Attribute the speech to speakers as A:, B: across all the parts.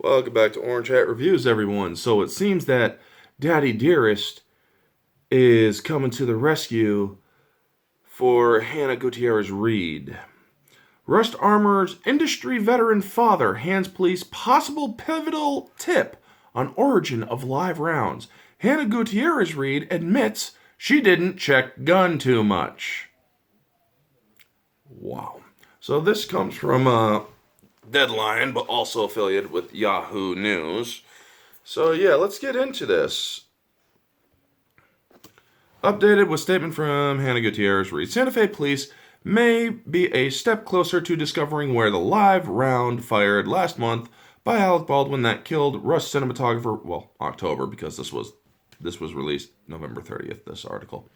A: Welcome back to Orange Hat Reviews, everyone. So it seems that Daddy Dearest is coming to the rescue for Hannah Gutierrez Reed. Rust Armor's industry veteran father hands police possible pivotal tip on origin of live rounds. Hannah Gutierrez Reed admits she didn't check gun too much. Wow. So this comes from Deadline, but also affiliated with Yahoo News. So yeah, let's get into this. Updated with statement from Hannah Gutierrez Reed. Santa Fe police may be a step closer to discovering where the live round fired last month by Alec Baldwin that killed Rust cinematographer, well, October, because this was released November 30th, this article.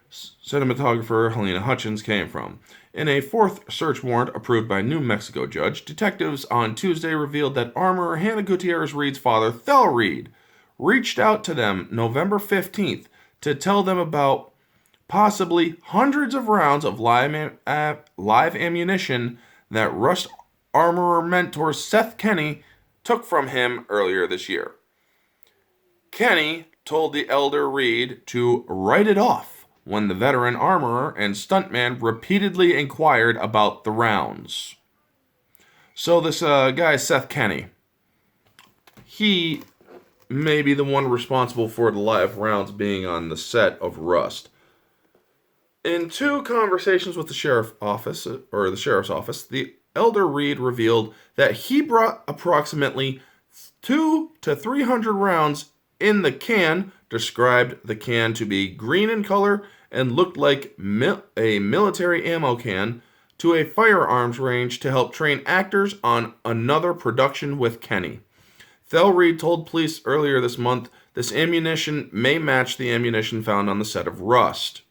A: Cinematographer Helena Hutchins came from. In a fourth search warrant approved by New Mexico judge, detectives on Tuesday revealed that armorer Hannah Gutierrez Reed's father, Thell Reed, reached out to them November 15th to tell them about possibly hundreds of rounds of live ammunition that Rust armorer mentor Seth Kenney took from him earlier this year. Kenney told the elder Reed to write it off when the veteran armorer and stuntman repeatedly inquired about the rounds. So this guy, Seth Kenney, he may be the one responsible for the live rounds being on the set of Rust. In two conversations with the sheriff's office, the elder Reed revealed that he brought approximately 200 to 300 rounds in the can, described the can to be green in color and looked like a military ammo can, to a firearms range to help train actors on another production with Kenney. Thell Reed told police earlier this month this ammunition may match the ammunition found on the set of Rust.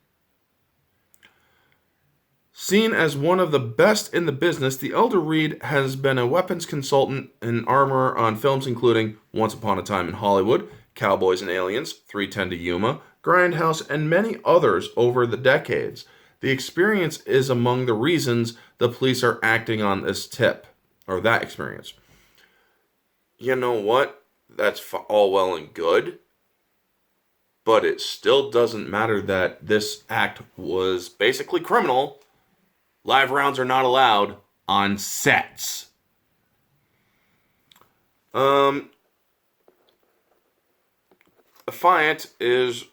A: Seen as one of the best in the business, the elder Reed has been a weapons consultant and armorer on films including Once Upon a Time in Hollywood, Cowboys and Aliens, 3:10 to Yuma, Grindhouse, and many others over the decades. The experience is among the reasons the police are acting on this tip, or that experience. You know what? That's all well and good, but it still doesn't matter that this act was basically criminal. Live rounds are not allowed on sets. Affiant is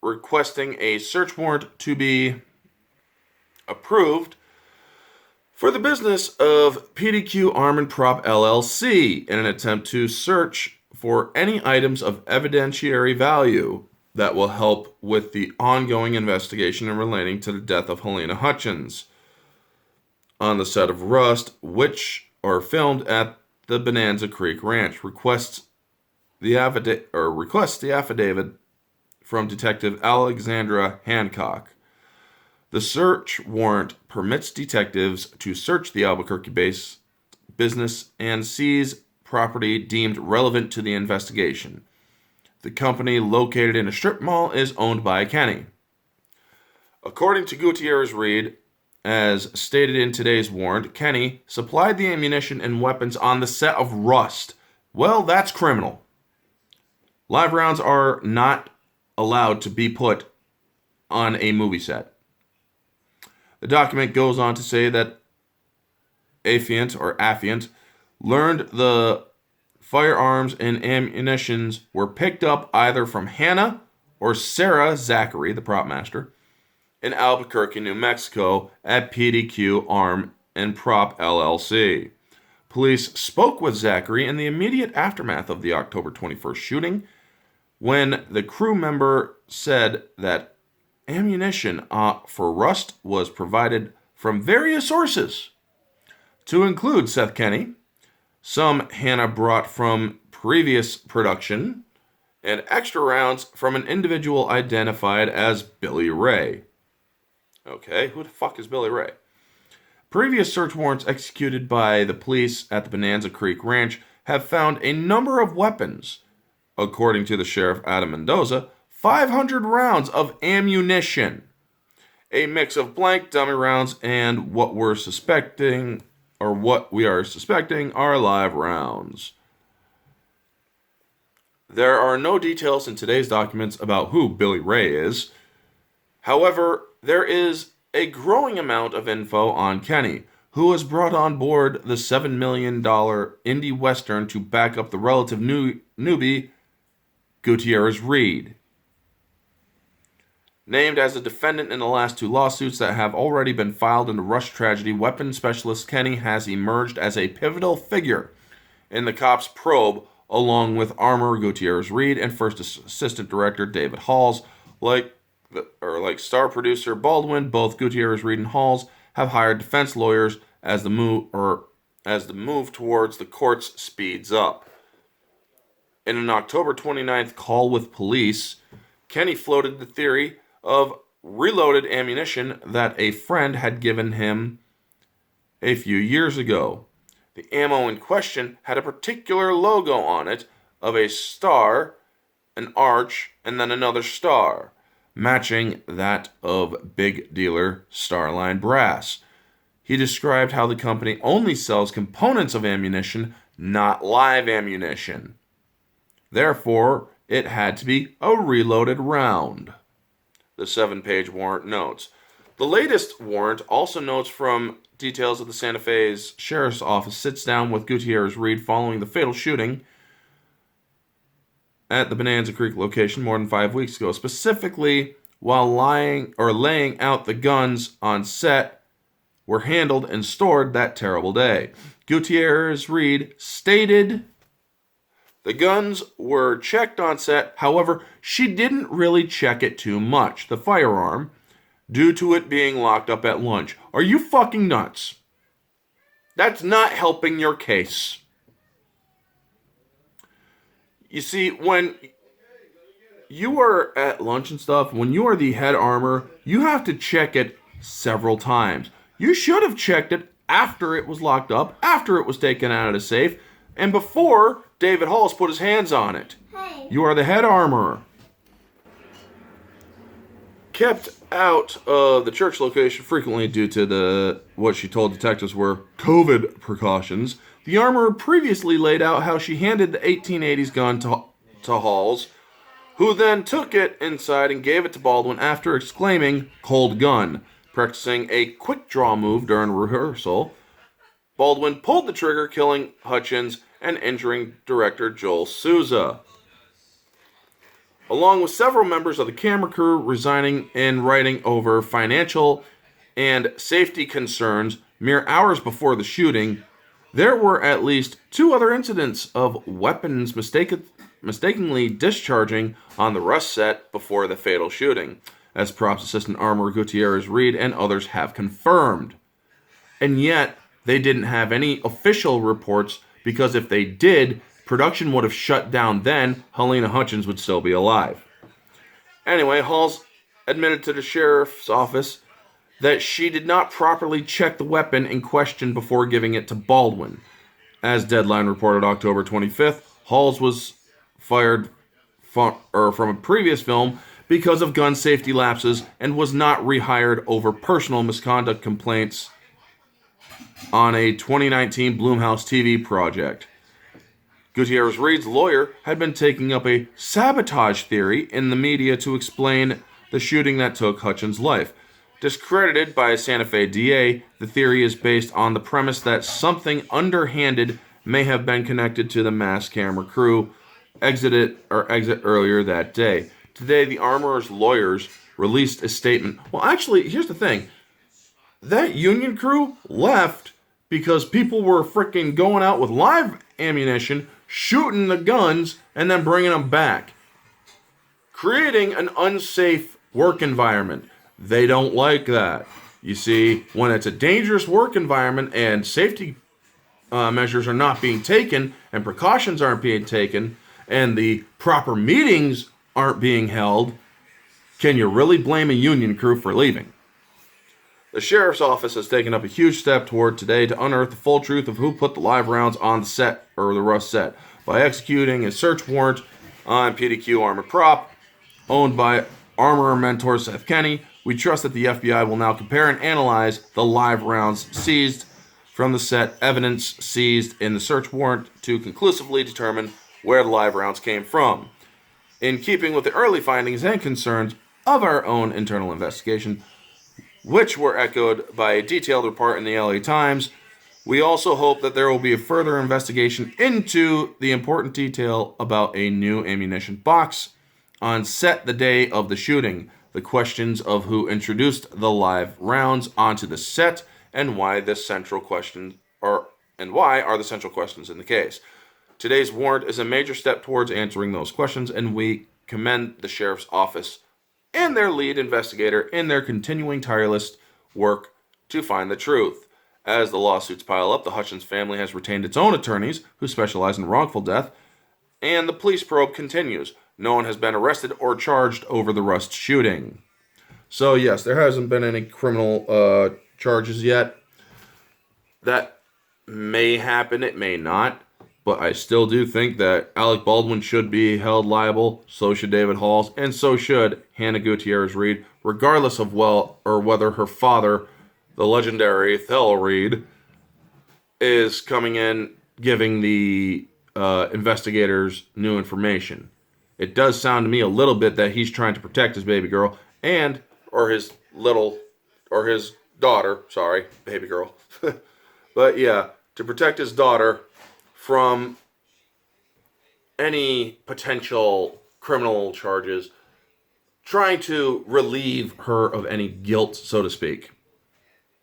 A: requesting a search warrant to be approved for the business of PDQ Arm and Prop LLC in an attempt to search for any items of evidentiary value that will help with the ongoing investigation and relating to the death of Helena Hutchins on the set of Rust, which are filmed at the Bonanza Creek Ranch. Requests the affidavit from Detective Alexandra Hancock. The search warrant permits detectives to search the Albuquerque base business and seize property deemed relevant to the investigation. The company, located in a strip mall, is owned by Kenney. According to Gutierrez Reed, as stated in today's warrant, Kenney supplied the ammunition and weapons on the set of Rust. Well, that's criminal. Live rounds are not allowed to be put on a movie set. The document goes on to say that Affiant learned the firearms and ammunitions were picked up either from Hannah or Sarah Zachary, the prop master, in Albuquerque, New Mexico at PDQ Arm and Prop LLC. Police spoke with Zachary in the immediate aftermath of the October 21st shooting when the crew member said that ammunition for Rust was provided from various sources, to include Seth Kenney, some Hannah brought from previous production, and extra rounds from an individual identified as Billy Ray. Okay, who the fuck is Billy Ray? Previous search warrants executed by the police at the Bonanza Creek Ranch have found a number of weapons. According to the sheriff Adam Mendoza, 500 rounds of ammunition, a mix of blank dummy rounds and what we are suspecting are live rounds. There are no details in today's documents about who Billy Ray is. However, there is a growing amount of info on Kenny, who was brought on board the $7 million indie western to back up the relative newbie Gutierrez Reed. Named as a defendant in the last two lawsuits that have already been filed in the Rush tragedy, weapons specialist Kenny has emerged as a pivotal figure in the cops' probe, along with Armor Gutierrez Reed and First Assistant Director David Halls. Like star producer Baldwin, both Gutierrez Reed and Halls have hired defense lawyers as the move towards the courts speeds up. In an October 29th call with police, Kenny floated the theory of reloaded ammunition that a friend had given him a few years ago. The ammo in question had a particular logo on it of a star, an arch, and then another star, matching that of big dealer Starline Brass. He described how the company only sells components of ammunition, not live ammunition. Therefore, it had to be a reloaded round. The 7-page warrant notes. The latest warrant also notes from details of the Santa Fe's Sheriff's Office sits down with Gutierrez Reed following the fatal shooting at the Bonanza Creek location more than 5 weeks ago. Specifically, while laying out the guns on set were handled and stored that terrible day. Gutierrez Reed stated the guns were checked on set. However, she didn't really check it too much, the firearm, due to it being locked up at lunch. Are you fucking nuts? That's not helping your case. You see, when you are at lunch and stuff, when you are the head armor, you have to check it several times. You should have checked it after it was locked up, after it was taken out of the safe, and before David Halls put his hands on it. Hey. You are the head armorer. Kept out of the church location frequently due to what she told detectives were COVID precautions, the armorer previously laid out how she handed the 1880s gun to Halls, who then took it inside and gave it to Baldwin after exclaiming, "Cold gun." Practicing a quick draw move during rehearsal, Baldwin pulled the trigger, killing Hutchins and injuring director Joel Souza. Along with several members of the camera crew resigning and writing over financial and safety concerns mere hours before the shooting, there were at least 2 other incidents of weapons mistakenly discharging on the Rush set before the fatal shooting, as props assistant armorer Gutierrez Reed and others have confirmed. And yet, they didn't have any official reports, because if they did, production would have shut down then. Helena Hutchins would still be alive. Anyway, Halls admitted to the sheriff's office that she did not properly check the weapon in question before giving it to Baldwin. As Deadline reported October 25th, Halls was fired from a previous film because of gun safety lapses and was not rehired over personal misconduct complaints on a 2019 Blumhouse TV project. Gutierrez Reed's lawyer had been taking up a sabotage theory in the media to explain the shooting that took Hutchins' life. Discredited by a Santa Fe DA, the theory is based on the premise that something underhanded may have been connected to the mass camera crew exit earlier that day. Today, the armorer's lawyers released a statement. Well, actually, here's the thing. That union crew left because people were freaking going out with live ammunition, shooting the guns, and then bringing them back, creating an unsafe work environment. They don't like that. You see, when it's a dangerous work environment and safety measures are not being taken and precautions aren't being taken and the proper meetings aren't being held, can you really blame a union crew for leaving? The sheriff's office has taken up a huge step toward today to unearth the full truth of who put the live rounds on the set, or the Rush set, by executing a search warrant on PDQ Arm and Prop, owned by armorer mentor Seth Kenny. We trust that the FBI will now compare and analyze the live rounds seized from the set, evidence seized in the search warrant, to conclusively determine where the live rounds came from. In keeping with the early findings and concerns of our own internal investigation, which were echoed by a detailed report in the LA Times, we also hope that there will be a further investigation into the important detail about a new ammunition box on set the day of the shooting, the questions of who introduced the live rounds onto the set, and why are the central questions in the case. Today's warrant is a major step towards answering those questions, and we commend the sheriff's office and their lead investigator in their continuing tireless work to find the truth. As the lawsuits pile up, the Hutchins family has retained its own attorneys who specialize in wrongful death, and the police probe continues. No one has been arrested or charged over the Rust shooting. So yes, there hasn't been any criminal charges yet. That may happen, it may not. But I still do think that Alec Baldwin should be held liable, so should David Halls, and so should Hannah Gutierrez Reed, regardless of whether her father, the legendary Thell Reed, is coming in giving the investigators new information. It does sound to me a little bit that he's trying to protect his baby girl or his daughter, baby girl. But yeah, to protect his daughter from any potential criminal charges, trying to relieve her of any guilt, so to speak.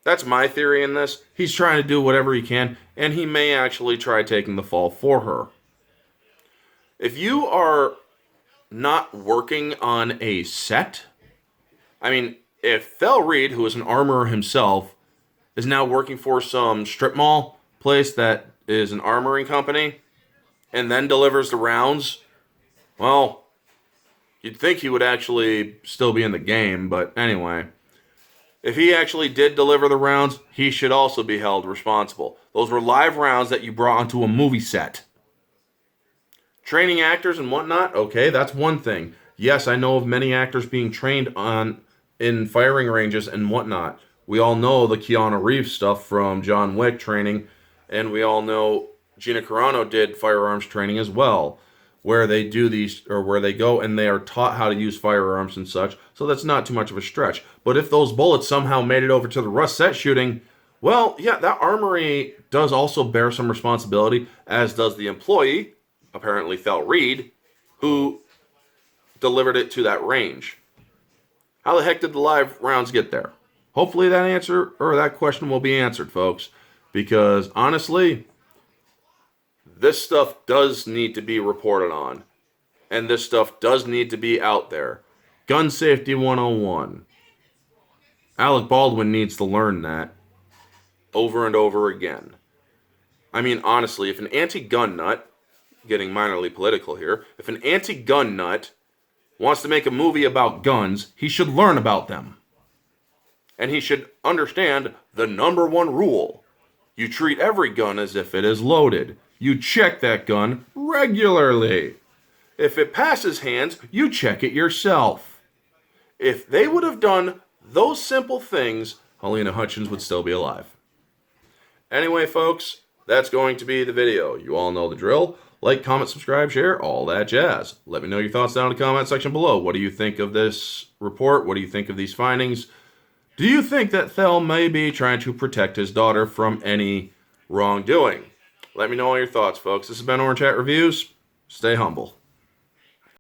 A: That's my theory in this. He's trying to do whatever he can, and he may actually try taking the fall for her. If you are not working on a set, if Thell Reed, who is an armorer himself, is now working for some strip mall place that is an armoring company, and then delivers the rounds, well, you'd think he would actually still be in the game, but anyway. If he actually did deliver the rounds, he should also be held responsible. Those were live rounds that you brought onto a movie set. Training actors and whatnot, okay, that's one thing. Yes, I know of many actors being trained in firing ranges and whatnot. We all know the Keanu Reeves stuff from John Wick training, and we all know Gina Carano did firearms training as well, where they do these, or where they go and they are taught how to use firearms and such, so that's not too much of a stretch. But if those bullets somehow made it over to the Rust set shooting, well, yeah, that armory does also bear some responsibility, as does the employee, apparently Thell Reed, who delivered it to that range. How the heck did the live rounds get there? Hopefully that question will be answered, folks. Because, honestly, this stuff does need to be reported on. And this stuff does need to be out there. Gun Safety 101. Alec Baldwin needs to learn that over and over again. Honestly, if an anti-gun nut, getting minorly political here, if an anti-gun nut wants to make a movie about guns, he should learn about them. And he should understand the number one rule. You treat every gun as if it is loaded. You check that gun regularly. If it passes hands, you check it yourself. If they would have done those simple things, Helena Hutchins would still be alive. Anyway, folks, that's going to be the video. You all know the drill. Like, comment, subscribe, share, all that jazz. Let me know your thoughts down in the comment section below. What do you think of this report? What do you think of these findings? Do you think that Thell may be trying to protect his daughter from any wrongdoing? Let me know all your thoughts, folks. This has been Orange Hat Reviews. Stay humble.